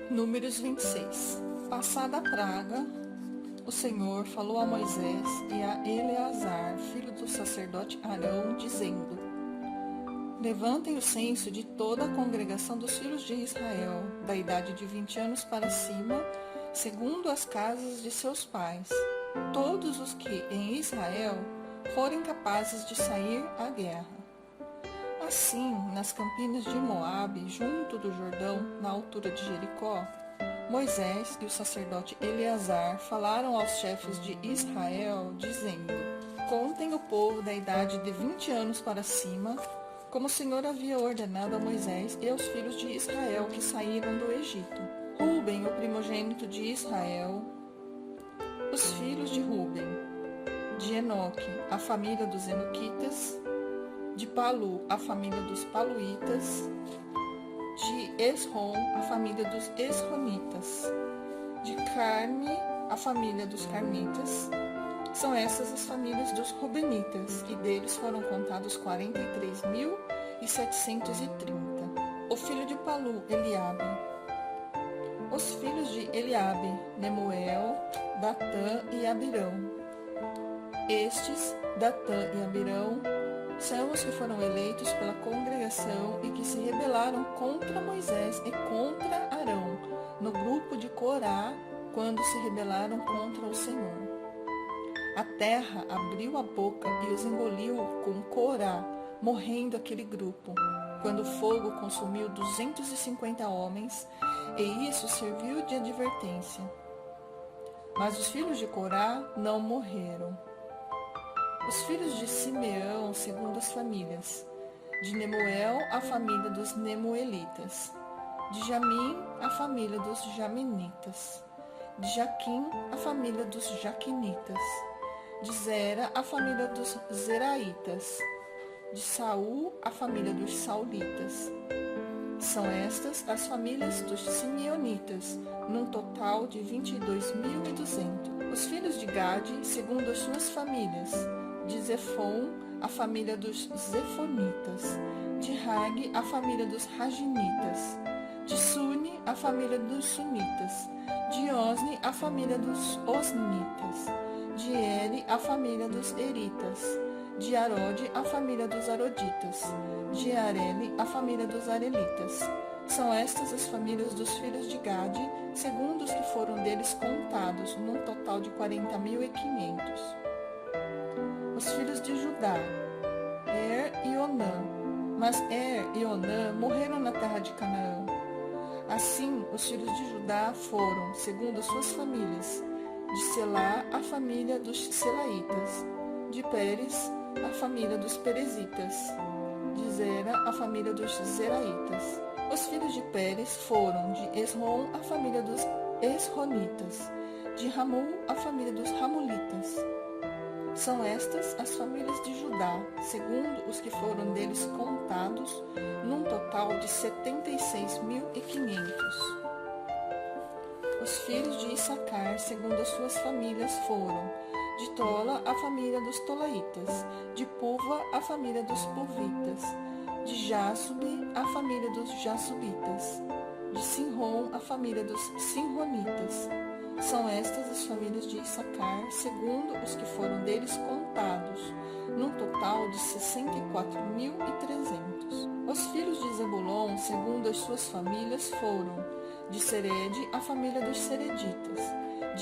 Números 26. Passada a praga, o Senhor falou a Moisés e a Eleazar, filho do sacerdote Arão, dizendo: Levantem o censo de toda a congregação dos filhos de Israel, da idade de 20 anos para cima, segundo as casas de seus pais, todos os que em Israel forem capazes de sair à guerra. Assim, nas campinas de Moabe, junto do Jordão, na altura de Jericó, Moisés e o sacerdote Eleazar falaram aos chefes de Israel, dizendo: Contem o povo da idade de 20 anos para cima, como o Senhor havia ordenado a Moisés e aos filhos de Israel que saíram do Egito. Ruben, o primogênito de Israel, os filhos de Ruben, de Enoque, a família dos Enoquitas, de Palu, a família dos Paluítas, de Esrom, a família dos Esronitas, de Carme, a família dos Carmitas. São essas as famílias dos Rubenitas, e deles foram contados 43.730. O filho de Palu, Eliabe. Os filhos de Eliabe, Nemuel, Datã e Abirão. Estes, Datã e Abirão, são os que foram eleitos pela congregação e que se rebelaram contra Moisés e contra Arão, no grupo de Corá, quando se rebelaram contra o Senhor. A terra abriu a boca e os engoliu com Corá, morrendo aquele grupo, quando o fogo consumiu 250 homens, e isso serviu de advertência. Mas os filhos de Corá não morreram. Os filhos de Simeão, segundo as famílias: de Nemuel, a família dos Nemuelitas; de Jamim, a família dos Jaminitas; de Jaquim, a família dos Jaquinitas; de Zera, a família dos Zeraitas; de Saul, a família dos Saulitas. São estas as famílias dos Simeonitas, num total de 22.200. Os filhos de Gade, segundo as suas famílias: de Zefon, a família dos Zefonitas; de Rag, a família dos Raginitas; de Suni, a família dos Sunitas; de Osni, a família dos Osnitas; de Eri, a família dos Eritas; de Arode, a família dos Aroditas; de Areli, a família dos Arelitas. São estas as famílias dos filhos de Gade, segundo os que foram deles contados, num total de 40.500. Os filhos de Judá, Er e Onã. Mas Er e Onã morreram na terra de Canaã. Assim, os filhos de Judá foram, segundo suas famílias: de Selá, a família dos Selaitas; de Pérez, a família dos Perezitas; de Zera, a família dos Zeraitas. Os filhos de Pérez foram: de Esrom, a família dos Esronitas; de Ramul, a família dos Ramulitas. São estas as famílias de Judá, segundo os que foram deles contados, num total de 76.500. Os filhos de Issacar, segundo as suas famílias, foram: de Tola, a família dos Tolaitas; de Puva, a família dos Puvitas; de Jasube, a família dos Jasubitas; de Sinrom, a família dos Sinronitas. São estas as famílias de Issacar, segundo os que foram deles contados, num total de 64.300. Os filhos de Zebulon, segundo as suas famílias, foram: de Serede, a família dos Sereditas;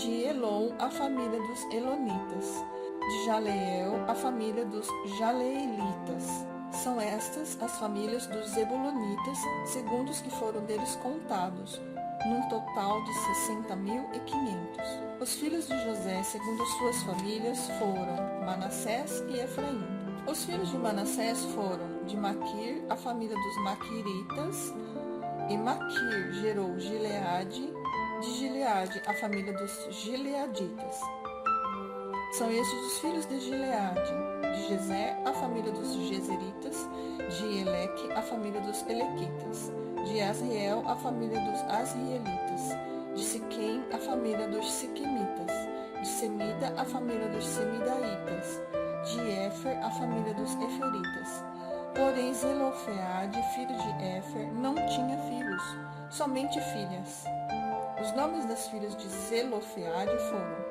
de Elon, a família dos Elonitas; de Jaleel, a família dos Jaleelitas. São estas as famílias dos Zebulonitas, segundo os que foram deles contados, num total de 60.500. Os filhos de José, segundo as suas famílias, foram: Manassés e Efraim. Os filhos de Manassés foram: de Maquir, a família dos Maquiritas; e Maquir gerou Gileade; de Gileade, a família dos Gileaditas. São estes os filhos de Gileade: de Gezer, a família dos Gezeritas; de Eleque, a família dos Elequitas; de Asriel, a família dos Asrielitas; de Siquém, a família dos Siquemitas; de Semida, a família dos Semidaitas; de Éfer, a família dos Eferitas. Porém, Zelofeade, filho de Éfer, não tinha filhos, somente filhas. Os nomes das filhas de Zelofeade foram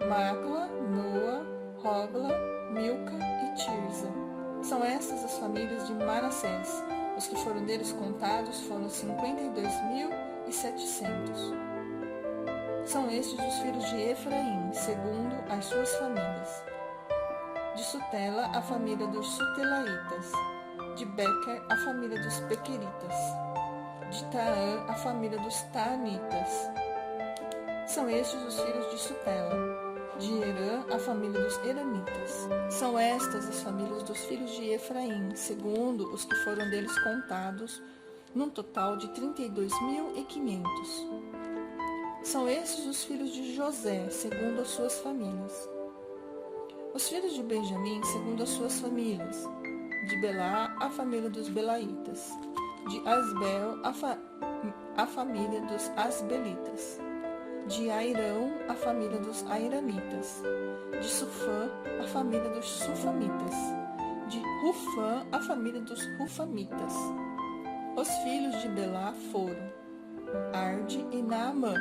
Macla, Noa, Hogla, Milca e Tirza. São estas as famílias de Manassés. Os que foram deles contados foram 52.700. São estes os filhos de Efraim, segundo as suas famílias. De Sutela, a família dos Sutelaitas. De Bequer, a família dos Bequeritas. De Taã, a família dos Taanitas. São estes os filhos de Sutela. De Herã, a família dos Eranitas. São estas as famílias dos filhos de Efraim, segundo os que foram deles contados, num total de 32.500. São estes os filhos de José, segundo as suas famílias. Os filhos de Benjamim, segundo as suas famílias. De Belá, a família dos Belaitas. De Asbel, a família dos Asbelitas. De Airão, a família dos Airamitas. De Sufã, a família dos Sufamitas. De Rufã, a família dos Rufamitas. Os filhos de Belá foram Arde e Naamã.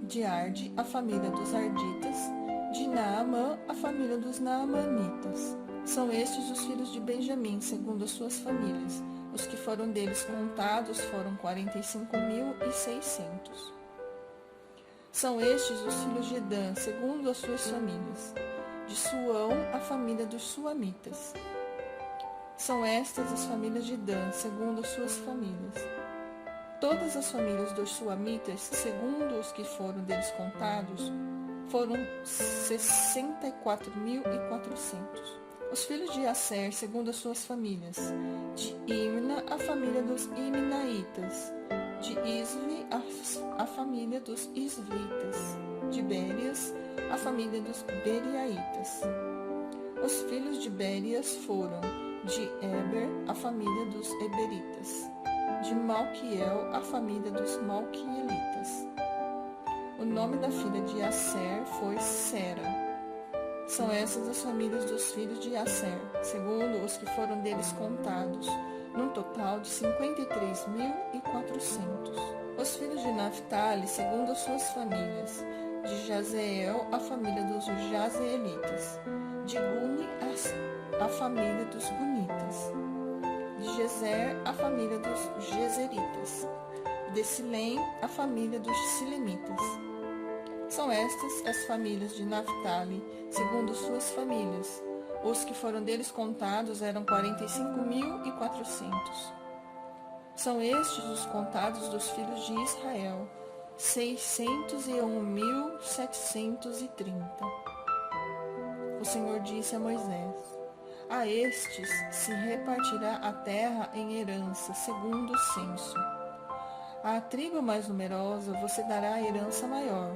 De Arde, a família dos Arditas. De Naamã, a família dos Naamanitas. São estes os filhos de Benjamim, segundo as suas famílias. Os que foram deles contados foram 45.600. São estes os filhos de Dan, segundo as suas famílias. De Suão, a família dos Suamitas. São estas as famílias de Dan, segundo as suas famílias. Todas as famílias dos Suamitas, segundo os que foram deles contados, foram 64.400. Os filhos de Asser, segundo as suas famílias. De Imna, a família dos Imnaitas. De Isvi, a família dos Isvitas. De Bérias, a família dos Beriaitas. Os filhos de Bérias foram de Eber, a família dos Eberitas. De Malquiel, a família dos Malquielitas. O nome da filha de Asser foi Sera. São essas as famílias dos filhos de Asser, segundo os que foram deles contados, num total de 53.400. Os filhos de Naphtali, segundo as suas famílias. De Jazeel, a família dos Jazeelitas. De Guni, a família dos Gunitas. De Gezer, a família dos Gezeritas. De Silém, a família dos Silemitas. São estas as famílias de Naphtali, segundo suas famílias. Os que foram deles contados eram 45.400. São estes os contados dos filhos de Israel, 601.730. O Senhor disse a Moisés: a estes se repartirá a terra em herança, segundo o censo. À tribo mais numerosa você dará a herança maior,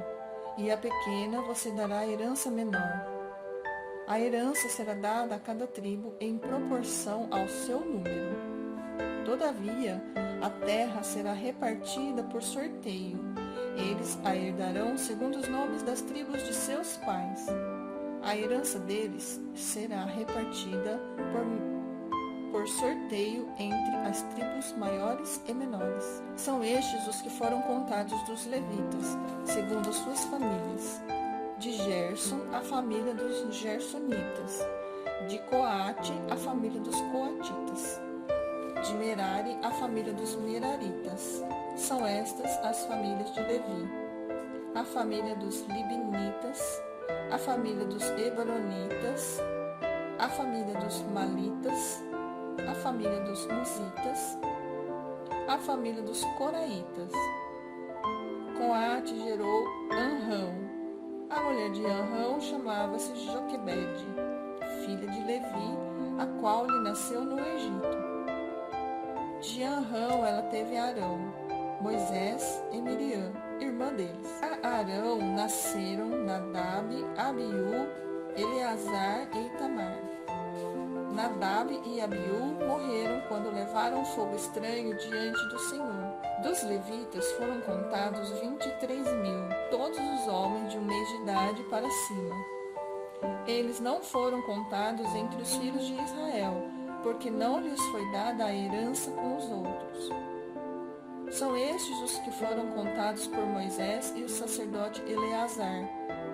e à pequena você dará a herança menor. A herança será dada a cada tribo em proporção ao seu número. Todavia, a terra será repartida por sorteio. Eles a herdarão segundo os nomes das tribos de seus pais. A herança deles será repartida por sorteio entre as tribos maiores e menores. São estes os que foram contados dos levitas, segundo suas famílias. De Gerson, a família dos Gersonitas. De Coate, a família dos Coatitas. De Merari, a família dos Meraritas. São estas as famílias de Levi. A família dos Libinitas, a família dos Hebronitas, a família dos Malitas, a família dos Musitas, a família dos Coraitas. Coate gerou Anrão. A mulher de Anrão chamava-se Joquebede, filha de Levi, a qual lhe nasceu no Egito. De Anrão ela teve Arão, Moisés e Miriam, irmã deles. A Arão nasceram Nadab, Abiú, Eleazar e Itamar. Nadab e Abiú morreram quando levaram fogo estranho diante do Senhor. Dos levitas foram contados 23.000, todos os homens de um mês de idade para cima. Eles não foram contados entre os filhos de Israel, porque não lhes foi dada a herança com os outros. São estes os que foram contados por Moisés e o sacerdote Eleazar,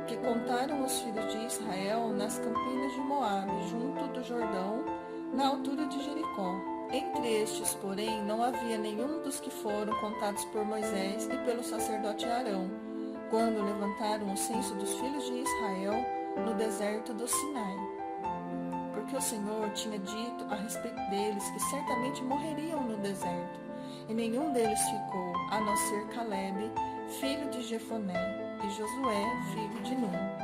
que contaram os filhos de Israel nas campinas de Moabe, junto do Jordão, na altura de Jericó. Entre estes, porém, não havia nenhum dos que foram contados por Moisés e pelo sacerdote Arão, quando levantaram o censo dos filhos de Israel no deserto do Sinai. Porque o Senhor tinha dito a respeito deles que certamente morreriam no deserto, e nenhum deles ficou, a não ser Calebe, filho de Jefoné, e Josué, filho de Nun.